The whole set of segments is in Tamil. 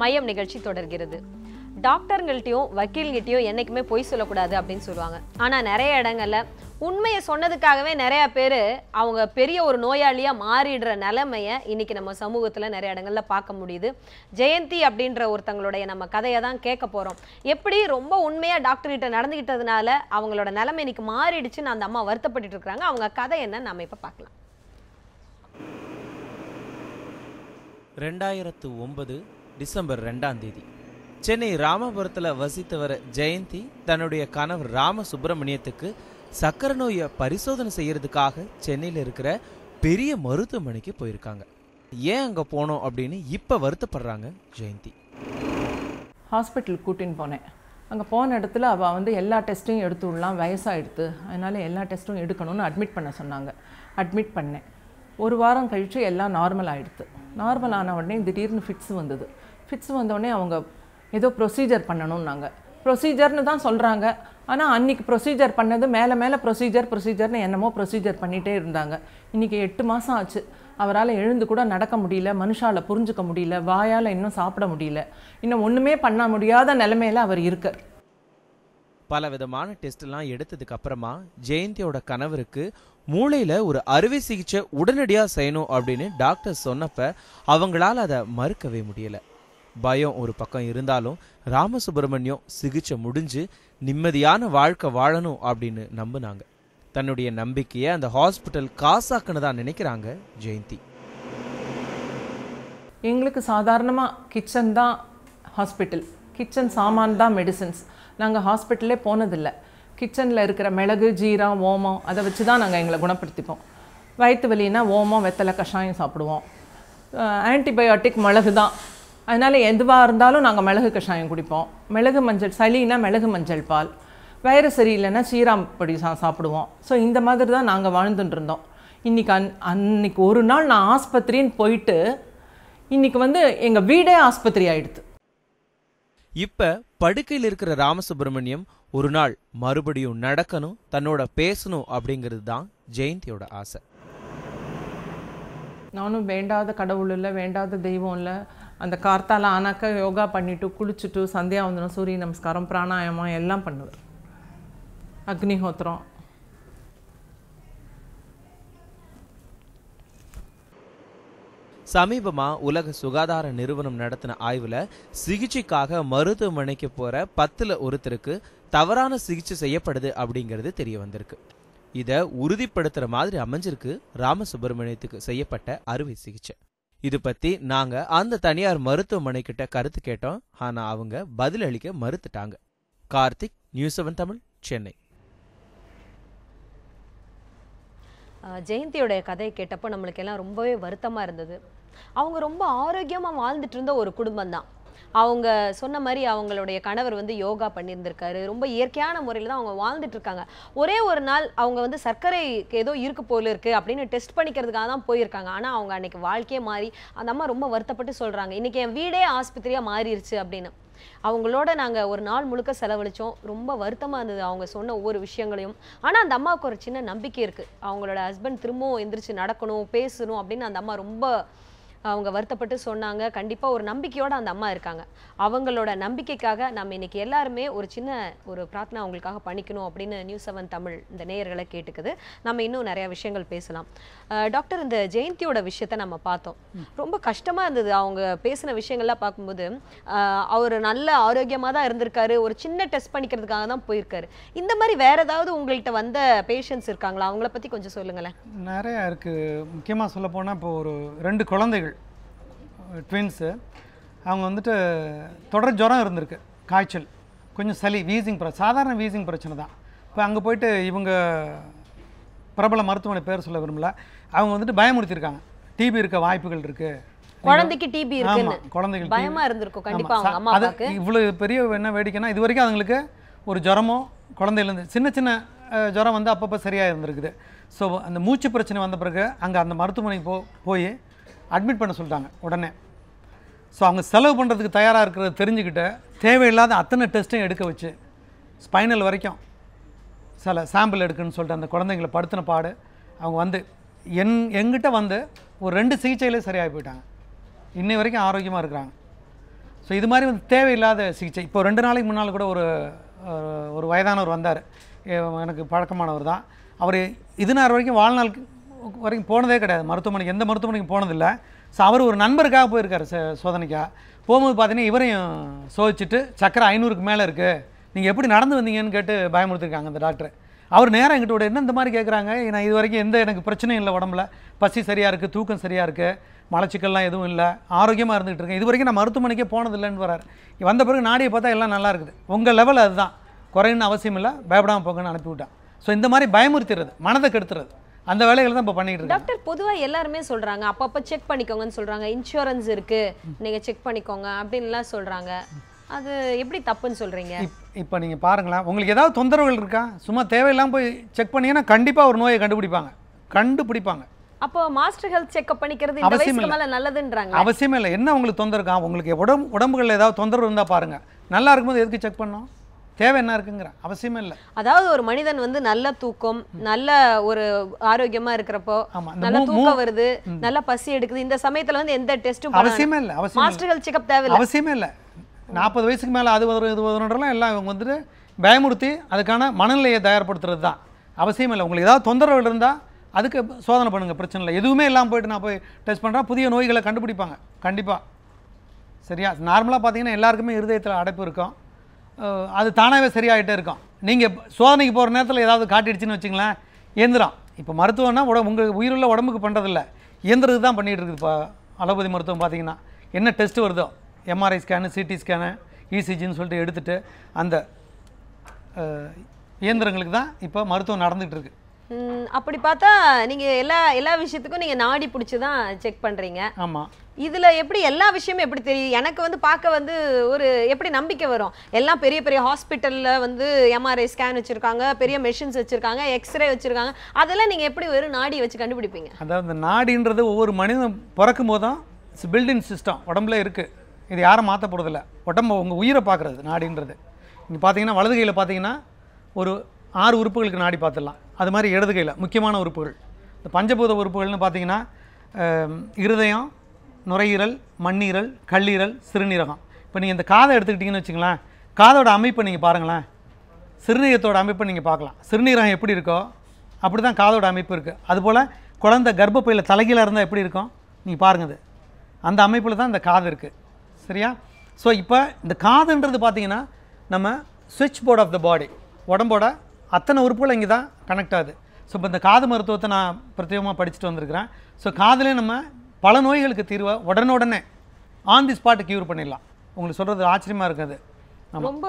மையம் நிகழ்ச்சி தொடர்கிறது. டாக்டர்கள்ட்டையும் வக்கீல்கிட்டையும் என்னைக்குமே பொய் சொல்லக்கூடாது அப்படின்னு சொல்லுவாங்க. ஆனால் நிறைய இடங்கள்ல உண்மையை சொன்னதுக்காகவே நிறைய பேர் அவங்க பெரிய ஒரு நோயாளியா மாறிடுற நிலைமையை இன்னைக்கு நம்ம சமூகத்தில் நிறைய இடங்கள்ல பார்க்க முடியுது. ஜெயந்தி அப்படின்ற ஒருத்தங்களுடைய நம்ம கதையை தான் கேட்க போறோம். எப்படி ரொம்ப உண்மையா டாக்டர் கிட்ட நடந்துகிட்டதுனால அவங்களோட நிலைமை இன்னைக்கு மாறிடுச்சுன்னு அந்த அம்மா வருத்தப்பட்டு இருக்காங்க. அவங்க கதை என்ன நம்ம இப்ப பார்க்கலாம். 2009 டிசம்பர் 2ஆம் தேதி சென்னை ராமபுரத்தில் வசித்து வர ஜெயந்தி தன்னுடைய கணவர் ராமசுப்பிரமணியத்துக்கு சக்கரை நோயை பரிசோதனை செய்யறதுக்காக சென்னையில் இருக்கிற பெரிய மருத்துவமனைக்கு போயிருக்காங்க. ஏன் அங்கே போனோம் அப்படின்னு இப்போ வருத்தப்படுறாங்க ஜெயந்தி. ஹாஸ்பிட்டலுக்கு கூட்டின்னு போனேன். அங்கே போன இடத்துல அவள் வந்து எல்லா டெஸ்ட்டும் எடுத்து விடலாம், வயசாகிடுது, அதனால் எல்லா டெஸ்ட்டும் எடுக்கணும்னு அட்மிட் பண்ண சொன்னாங்க. அட்மிட் பண்ணேன். ஒரு வாரம் கழித்து எல்லாம் நார்மல் ஆகிடுது. நார்மல் ஆன உடனே திடீர்னு ஃபிட்ஸ் வந்தது. ஃபிட்ஸ் வந்தோடனே அவங்க ஏதோ ப்ரொசீஜர் பண்ணணும்னாங்க. ப்ரொசீஜர்னு தான் சொல்கிறாங்க. ஆனால் அன்றைக்கி ப்ரொசீஜர் பண்ணது மேலே மேலே ப்ரொசீஜர்னு என்னமோ ப்ரொசீஜர் பண்ணிகிட்டே இருந்தாங்க. இன்றைக்கி 8 மாதம் ஆச்சு. அவரால் எழுந்து கூட நடக்க முடியல, மனுஷால் புரிஞ்சுக்க முடியல, வாயால் இன்னும் சாப்பிட முடியல, இன்னும் ஒன்றுமே பண்ண முடியாத நிலைமையில் அவர் இருக்கார். பல விதமான டெஸ்ட்லாம் எடுத்ததுக்கு அப்புறமா ஜெயந்தியோட கணவருக்கு மூளையில் ஒரு அறுவை சிகிச்சை உடனடியாக செய்யணும் அப்படின்னு டாக்டர் சொன்னப்ப அவங்களால அதை மறுக்கவே முடியலை. பயம் ஒரு பக்கம் இருந்தாலும் ராமசுப்பிரமணியம் சிகிச்சை முடிஞ்சு நிம்மதியான வாழ்க்கை வாழணும் அப்படின்னு நம்பினாங்க. தன்னுடைய நம்பிக்கையை அந்த ஹாஸ்பிட்டல் காசாக்குன்னு தான் நினைக்கிறாங்க ஜெயந்தி. எங்களுக்கு சாதாரணமாக கிச்சன் தான் ஹாஸ்பிட்டல், கிச்சன் சாமான் தான் மெடிசன்ஸ். நாங்கள் ஹாஸ்பிட்டலே போனதில்லை. கிச்சனில் இருக்கிற மிளகு, ஜீரகம், ஓமம் அதை வச்சு தான் நாங்கள் எங்களை குணப்படுத்திப்போம். வயிற்று வலினா ஓமம், வெத்தலை கஷாயம் சாப்பிடுவோம். ஆன்டிபயோட்டிக் மிளகு தான். அதனால் எதுவாக இருந்தாலும் நாங்கள் மிளகு கஷாயம் குடிப்போம். மிளகு மஞ்சள், சளினா மிளகு மஞ்சள் பால், வயிறு சரியில்லைன்னா சீராம்பொடி சாப்பிடுவோம். ஸோ இந்த மாதிரி தான் நாங்கள் வாழ்ந்துட்டு இருந்தோம். அன்னைக்கு ஒரு நாள் நான் ஆஸ்பத்திரின்னு போயிட்டு இன்றைக்கி வந்து எங்கள் வீடே ஆஸ்பத்திரி ஆகிடுது. இப்போ படுக்கையில் இருக்கிற ராமசுப்பிரமணியம் ஒரு நாள் மறுபடியும் நடக்கணும், தன்னோட பேசணும் அப்படிங்கிறது தான் ஜெயந்தியோட ஆசை. நானும் வேண்டாத கடவுள் இல்லை, வேண்டாத தெய்வம் இல்லை. அந்த கார்த்தால ஆனாக்க யோகா பண்ணிவிட்டு குளிச்சுட்டு சந்தியாவந்தனம், சூரிய நமஸ்காரம், பிராணாயாமம் எல்லாம் பண்ணுவேன். அக்னிஹோத்திரம். சமீபமா உலக சுகாதார நிறுவனம் நடத்தின ஆய்வுல சிகிச்சைக்காக மருத்துவமனைக்கு போற 10ல் ஒருத்தருக்கு தவறான சிகிச்சை செய்யப்படுது அப்படிங்கிறது தெரிய வந்திருக்கு. இத உறுதிப்படுத்துற மாதிரி அமைஞ்சிருக்கு ராமசுப்பிரமணியத்துக்கு செய்யப்பட்ட அறுவை சிகிச்சை. இது பத்தி நாங்க அந்த தனியார் மருத்துவமனை கிட்ட கருத்து கேட்டோம். ஆனா அவங்க பதில் அளிக்க மறுத்துட்டாங்க. கார்த்திக், நியூஸ் 7 தமிழ், சென்னை. ஜெயந்தியோட கதையை கேட்டப்போ நம்மளுக்கு எல்லாம் ரொம்பவே வருத்தமா இருந்தது. அவங்க ரொம்ப ஆரோக்கியமா வாழ்ந்துட்டு இருந்த ஒரு குடும்பம் தான். அவங்க சொன்ன மாதிரி அவங்களுடைய கணவர் வந்து யோகா பண்ணியிருந்திருக்காரு. ரொம்ப இயற்கையான முறையில் தான் அவங்க வாழ்ந்துட்டு இருக்காங்க. ஒரே ஒரு நாள் அவங்க வந்து சர்க்கரை ஏதோ இருக்கு போல இருக்கு அப்படின்னு டெஸ்ட் பண்ணிக்கிறதுக்காக தான் போயிருக்காங்க. ஆனால் அவங்க அன்னைக்கு வாழ்க்கையே மாறி அந்த அம்மா ரொம்ப வருத்தப்பட்டு சொல்றாங்க, இன்னைக்கு என் வீடே ஆஸ்பத்திரியா மாறிடுச்சு அப்படின்னு. அவங்களோட நாங்கள் ஒரு நாள் முழுக்க செலவழித்தோம். ரொம்ப வருத்தமாக இருந்தது அவங்க சொன்ன ஒவ்வொரு விஷயங்களையும். ஆனால் அந்த அம்மாவுக்கு ஒரு சின்ன நம்பிக்கை இருக்குது. அவங்களோட ஹஸ்பண்ட் திரும்பவும் எந்திரிச்சு நடக்கணும், பேசணும் அப்படின்னு அந்த அம்மா ரொம்ப அவங்க வருத்தப்பட்டு சொன்னாங்க. கண்டிப்பாக ஒரு நம்பிக்கையோடு அந்த அம்மா இருக்காங்க. அவங்களோட நம்பிக்கைக்காக நம்ம இன்னைக்கு எல்லாருமே ஒரு சின்ன ஒரு பிரார்த்தனை அவங்களுக்காக பண்ணிக்கணும் அப்படின்னு நியூஸ் 7 தமிழ் இந்த நேயர்களை கேட்டுக்குது. நம்ம இன்னும் நிறைய விஷயங்கள் பேசலாம். டாக்டர், இந்த ஜெயந்தியோட விஷயத்த நம்ம பார்த்தோம். ரொம்ப கஷ்டமாக இருந்தது அவங்க பேசின விஷயங்கள்லாம் பார்க்கும்போது. அவர் நல்ல ஆரோக்கியமாக தான் இருந்திருக்காரு, ஒரு சின்ன டெஸ்ட் பண்ணிக்கிறதுக்காக தான் போயிருக்காரு. இந்த மாதிரி வேற ஏதாவது உங்கள்கிட்ட வந்த பேஷண்ட்ஸ் இருக்காங்களா? அவங்கள பற்றி கொஞ்சம் சொல்லுங்களேன். நிறையா இருக்குது. முக்கியமாக சொல்ல போனால் இப்போ ஒரு 2 குழந்தைகள் ட்வின்ஸு. அவங்க வந்துட்டு தொடர் ஜுரம் இருந்திருக்கு, காய்ச்சல், கொஞ்சம் சளி, வீசிங் சாதாரண வீசிங் பிரச்சனை தான். இப்போ அங்கே போயிட்டு இவங்க பிரபல மருத்துவமனை பேர் சொல்ல விரும்பல, அவங்க வந்துட்டு பயமுறுத்திருக்காங்க, டிபி இருக்க வாய்ப்புகள் இருக்குது, குழந்தைக்கு டிபி இருக்குன்னு. குழந்தைகள் பயமா இருந்திருக்கும் கண்டிப்பா அவங்க அம்மாவுக்கு. இவ்வளவு பெரிய என்ன வேடிக்கைன்னா, இது வரைக்கும் அவங்களுக்கு ஒரு ஜுரமோ குழந்தையிலேருந்து சின்ன சின்ன ஜுரம் வந்து அப்பப்போ சரியாக இருந்திருக்குது. ஸோ அந்த மூச்சு பிரச்சனை வந்த பிறகு அங்கே அந்த மருத்துவமனைக்கு போய் அட்மிட் பண்ண சொல்லிட்டாங்க உடனே. ஸோ அவங்க செலவு பண்ணுறதுக்கு தயாராக இருக்கிறத தெரிஞ்சுக்கிட்டு தேவையில்லாத அத்தனை டெஸ்ட்டையும் எடுக்க வச்சு ஸ்பைனல் வரைக்கும் சில சாம்பிள் எடுக்குன்னு சொல்லிட்டு அந்த குழந்தைங்களை படுத்தின பாடு. அவங்க வந்து எங்கிட்ட வந்து ஒரு 2 சிகிச்சையிலே சரியாகி போயிட்டாங்க. இன்னை வரைக்கும் ஆரோக்கியமாக இருக்கிறாங்க. ஸோ இது மாதிரி வந்து தேவையில்லாத சிகிச்சை. இப்போ 2 நாளைக்கு முன்னால் கூட ஒரு வயதானவர் வந்தார், எனக்கு பழக்கமானவர் தான். அவர் இது நேரம் வரைக்கும் வாழ்நாள் வரைக்கும் போனதே கிடையாது மருத்துவமனைக்கு, எந்த மருத்துவமனைக்கும் போனதில்லை. ஸோ அவர் ஒரு நண்பருக்காக போயிருக்காரு சோதனைக்காக. போகும்போது பார்த்தீங்கன்னா இவரையும் சோதிச்சுட்டு சக்கரை 500க்கு மேலே இருக்குது, நீங்கள் எப்படி நடந்து வந்தீங்கன்னு கேட்டு பயமுறுத்திருக்காங்க அந்த டாக்டர். அவர் நேரம் எங்கிட்ட என்ன இந்த மாதிரி கேட்குறாங்க, நான் இது வரைக்கும் எனக்கு பிரச்சனையும் இல்லை, உடம்புல பசி சரியாக இருக்குது, தூக்கம் சரியாக இருக்குது, மலச்சிக்கல்லாம் எதுவும் இல்லை, ஆரோக்கியமாக இருந்துகிட்டு இருக்கேன், இது வரைக்கும் நான் மருத்துவமனைக்கே போனதில்லைன்னு வரார். வந்த பிறகு நாடியை பார்த்தா எல்லாம் நல்லா இருக்குது, உங்கள் லெவல் அதுதான், குறைன்னு அவசியம் இல்லை, பயப்படாமல் போங்கன்னு அனுப்பிவிட்டான். ஸோ இந்த மாதிரி பயமுறுத்திடுறது, மனதை கெடுத்துறது, அந்த வேலைகள் தான் இப்போ பண்ணிட்டு இருக்காங்க. டாக்டர் பொதுவாக எல்லாருமே சொல்றாங்க அப்பப்போ செக் பண்ணிக்கோங்கன்னு சொல்றாங்க, இன்சூரன்ஸ் இருக்கு நீங்க செக் பண்ணிக்கோங்க அப்படின்லாம் சொல்றாங்க. அது எப்படி தப்புன்னு சொல்றீங்க? இப்போ நீங்கள் பாருங்களேன், உங்களுக்கு ஏதாவது தொந்தரவுகள் இருக்கா? சும்மா தேவையில்லாமல் போய் செக் பண்ணீங்கன்னா கண்டிப்பாக ஒரு நோயை கண்டுபிடிப்பாங்க. அப்போ மாஸ்டர் ஹெல்த் செக்அப் பண்ணிக்கிறது இந்த வயசுக்கு மேல நல்லதுன்றாங்க. அவசியமே இல்லை. என்ன உங்களுக்கு தொந்தரவு இருக்கா? உங்களுக்கு உடம்புகளில் ஏதாவது தொந்தரவு இருந்தால் பாருங்கள். நல்லா இருக்கும்போது எதுக்கு செக் பண்ணோம்? தேவை என்ன இருக்குங்கிற அவசியமே இல்லை. அதாவது ஒரு மனிதன் வந்து நல்ல தூக்கம், நல்ல ஒரு ஆரோக்கியமா இருக்கிறப்போ, நல்ல தூக்கம் வருது, நல்ல பசி எடுக்குது, இந்த சமயத்துல வந்து எந்த டெஸ்டும் அவசியமே இல்லை. மாஸ்டர் ஹெல்த் செக்அப் தேவையில்லை, அவசியமே இல்லை. 40 வயசுக்கு மேலே அது வரும் இது வரும்ன்றலாம் எல்லாம் இவங்க வந்துட்டு பயமுறுத்தி அதுக்கான மனநிலையை தயார்படுத்துறது தான். அவசியம் இல்லை. உங்களுக்கு ஏதாவது தொந்தரவுகள் இருந்தால் அதுக்கு சோதனை பண்ணுங்கள், பிரச்சனை இல்லை. எதுவுமே இல்லாமல் போய்ட்டு நான் போய் டெஸ்ட் பண்ணுறேன், புதிய நோய்களை கண்டுபிடிப்பாங்க கண்டிப்பாக. சரியா? நார்மலாக பார்த்தீங்கன்னா எல்லாருக்குமே இருதயத்தில் அடைப்பு இருக்கும், அது தானாகவே சரியாகிட்டே இருக்கும். நீங்கள் சோதனைக்கு போகிற நேரத்தில் ஏதாவது காட்டிடுச்சுன்னு வச்சுங்களேன், இயந்திரம். இப்போ மருத்துவம்னா உங்கள் உயிருள்ள உடம்புக்கு பண்ணுறதில்ல, இயந்திரத்துக்கு தான் பண்ணிகிட்டு இருக்குது. இப்போ அலோபதி மருத்துவம் பார்த்தீங்கன்னா என்ன டெஸ்ட் வருதோ, எம்ஆர்ஐ ஸ்கேனு, சிடி ஸ்கேனு, இசிஜின்னு சொல்லிட்டு எடுத்துகிட்டு அந்த இயந்திரங்களுக்கு தான் இப்போ மருத்துவம் நடந்துகிட்டு இருக்கு. அப்படி பார்த்தா நீங்க எல்லா விஷயத்துக்கும் நீங்க நாடி பிடிச்சி தான் செக் பண்றீங்க. ஆமாம். இதுல எப்படி எல்லா விஷயமும் எப்படி தெரியும்? எனக்கு வந்து பார்க்க வந்து ஒரு எப்படி நம்பிக்கை வரும்? எல்லாம் பெரிய பெரிய ஹாஸ்பிட்டல்ல வந்து எம்ஆர்ஐ ஸ்கேன் வச்சிருக்காங்க, பெரிய மெஷின்ஸ் வச்சிருக்காங்க, எக்ஸ்ரே வச்சிருக்காங்க, அதெல்லாம் நீங்க எப்படி வெறும் நாடி வச்சு கண்டுபிடிப்பீங்க? அதாவது நாடின்றது ஒவ்வொரு மனிதன் பிறக்கும் போது தான் பில்டிங் சிஸ்டம் உடம்புல இருக்குது, இது யாரும் மாற்ற போகிறதில்ல. உடம்பு உங்கள் உயிரை பார்க்குறது நாடின்றது. நீங்கள் பார்த்தீங்கன்னா வலது கையில் பார்த்தீங்கன்னா ஒரு 6 உறுப்புகளுக்கு நாடி பார்த்துடலாம். அது மாதிரி இடது கையில் முக்கியமான உறுப்புகள், இந்த பஞ்சபூத உறுப்புகள்னு பார்த்தீங்கன்னா இருதயம், நுரையீரல், மண்ணீரல், கல்லீரல், சிறுநீரகம். இப்போ நீங்கள் இந்த காதை எடுத்துக்கிட்டிங்கன்னு வச்சுங்களேன், காதோட அமைப்பை நீங்கள் பாருங்களேன், சிறுநீரகத்தோட அமைப்பை நீங்கள் பார்க்கலாம். சிறுநீரகம் எப்படி இருக்கோ அப்படி தான் காதோட அமைப்பு இருக்குது. அதுபோல் குழந்தை கர்ப்பப்பையில் தலைகீழாக இருந்தால் எப்படி இருக்கும் நீங்கள் பாருங்கள், அது அந்த அமைப்பில் தான் இந்த காது இருக்குது. சரியா? ஸோ இப்போ இந்த காதுன்றது பார்த்தீங்கன்னா நம்ம சுவிட்ச் போர்ட் ஆஃப் த பாடி, உடம்போட அத்தனை உறுப்புகள் இங்கே தான் கனெக்ட் ஆகுது. ஸோ இப்போ இந்த காது மருத்துவத்தை நான் பிரத்யேகமாக படிச்சுட்டு வந்திருக்கிறேன். ஸோ காதிலே நம்ம பல நோய்களுக்கு தீர்வை உடனே ஆன் தி ஸ்பாட் கியூர் பண்ணிடலாம். உங்களுக்கு சொல்கிறது ஆச்சரியமாக இருக்காது. ரொம்ப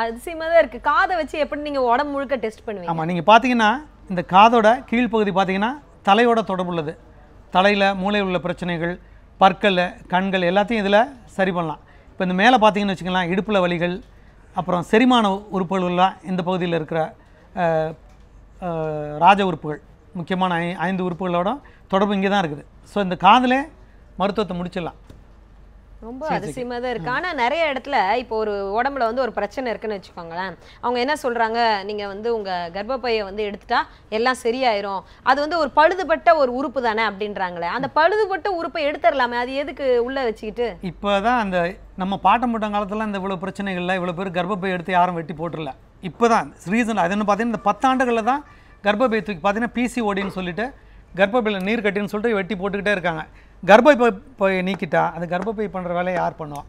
அதிசயமாக தான் இருக்குது. காதை வச்சு எப்படி நீங்கள் உடம்பு முழுக்க டெஸ்ட் பண்ணுவீங்க? ஆமாம், நீங்கள் பார்த்தீங்கன்னா இந்த காதோட கீழ்ப்பகுதி பார்த்தீங்கன்னா தலையோட தொடர்புள்ளது. தலையில் மூளையில் உள்ள பிரச்சனைகள், பற்கள், கண்கள் எல்லாத்தையும் இதில் சரி பண்ணலாம். இப்போ இந்த மேலே பார்த்தீங்கன்னு வச்சுக்கலாம், இடுப்பில் வலிகள், அப்புறம் செரிமான உறுப்புகள்லாம் இந்த பகுதியில் இருக்கிற ராஜ உறுப்புகள், முக்கியமான 5 உறுப்புகளோட தொடர்பு இங்கே தான் இருக்குது. ஸோ இந்த காதிலே மருத்துவத்தை முடிச்சிடலாம். ரொம்ப அதிசயமாக தான் இருக்குது. ஆனால் நிறைய இடத்துல இப்போ ஒரு உடம்புல வந்து ஒரு பிரச்சனை இருக்குன்னு வச்சுக்கோங்களேன், அவங்க என்ன சொல்கிறாங்க, நீங்கள் வந்து உங்கள் கர்ப்பப்பையை வந்து எடுத்துட்டா எல்லாம் சரியாயிரும், அது வந்து ஒரு பழுதுபட்ட ஒரு உறுப்பு தானே அப்படின்றாங்களே, அந்த பழுதுபட்ட உறுப்பை எடுத்துடலாமே, அது எதுக்கு உள்ளே வச்சுக்கிட்டு? இப்போ தான் அந்த நம்ம பாட்டம் போட்ட காலத்தில் இந்த இவ்வளோ பிரச்சனைகளில் இவ்வளோ பேர் கர்ப்பப்பை எடுத்து யாரும் வெட்டி போட்டுடல. இப்போ தான் ரீசன் அது என்ன பார்த்தீங்கன்னா இந்த 10 ஆண்டுகளில் தான் கர்ப்பப்பை தூக்கி பார்த்தீங்கன்னா பிசிஓடின்னு சொல்லிட்டு கர்ப்பப்பையில் நீர் கட்டின்னு சொல்லிட்டு வெட்டி போட்டுக்கிட்டே இருக்காங்க. கர்ப்பப்பை நீக்கிட்டா அது கர்ப்பப்பை பண்ணுற வேலையை யார் பண்ணுவா?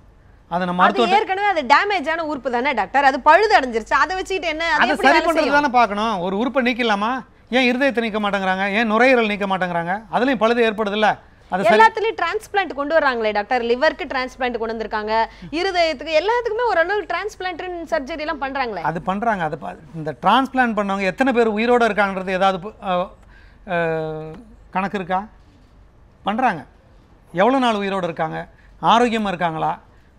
அதை நம்ம ஏற்கனவே அது டேமேஜான உறுப்பு தானே டாக்டர், அது பழுது அடைஞ்சிருச்சு, அதை வச்சுக்கிட்டு என்ன அதை சரி பண்ணுறது தானே பார்க்கணும். ஒரு உறுப்பை நீக்கலாமா? ஏன் இருதயத்தை நீக்க மாட்டேங்கிறாங்க, ஏன் நுரையீரல் நீக்க மாட்டேங்கிறாங்க? அதுலேயும் பழுது ஏற்படுது இல்லை? அது எல்லாத்துலயும் டிரான்ஸ்பிளான்ட் கொண்டு வராங்களே டாக்டர், லிவருக்கு டிரான்ஸ்பிளான்ட் கொண்டு வந்திருக்காங்க, இருதயத்துக்கு எல்லாத்துக்குமே ஓரளவு டிரான்ஸ்பிளான்ட் சர்ஜரி எல்லாம் பண்றாங்களே. அது பண்றாங்க. அது இந்த டிரான்ஸ்பிளான்ட் பண்ணவங்க எத்தனை பேர் உயிரோடு இருக்காங்கன்றது ஏதாவது கணக்கு இருக்கா? பண்றாங்க. எவ்வளோ நாள் உயிரோடு இருக்காங்க, ஆரோக்கியமாக இருக்காங்களா,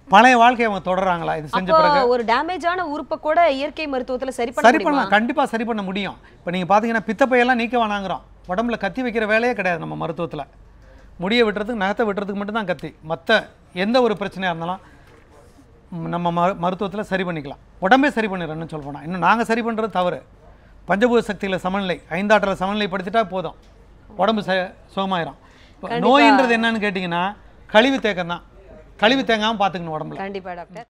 பழைய வாழ்க்கையை அவங்க தொடர்றாங்களா? இது செஞ்ச பிறகு ஒரு டேமேஜான உறுப்பை கூட இயற்கை மருத்துவத்தில் சரி பண்ணலாம். கண்டிப்பாக சரி பண்ண முடியும். இப்போ நீங்கள் பார்த்தீங்கன்னா பித்தப்பையெல்லாம் நீக்க வேணாங்கிறோம், உடம்புல கத்தி வைக்கிற வேலையே கிடையாது நம்ம மருத்துவத்தில். முடியை வெட்டுறதுக்கு, நகத்தை வெட்டுறதுக்கு மட்டும்தான் கத்தி. மற்ற எந்த ஒரு பிரச்சனையாக இருந்தாலும் நம்ம மருத்துவத்தில் சரி பண்ணிக்கலாம். உடம்பே சரி பண்ணிடுறோன்னு சொல்ல போனால், இன்னும் நாங்கள் சரி பண்ணுறது தவறு. பஞ்சபூத சக்தியில் சமநிலை, 5 ஆற்றலை சமநிலைப்படுத்திட்டா போதும், உடம்பு சுகமாயிரும். நோயின்றது என்னன்னு கேட்டிங்கன்னா கழிவு தேக்கம் தான். கழிவு தேங்காமல் பார்த்துக்கணும் உடம்புல. கண்டிப்பா டாக்டர்.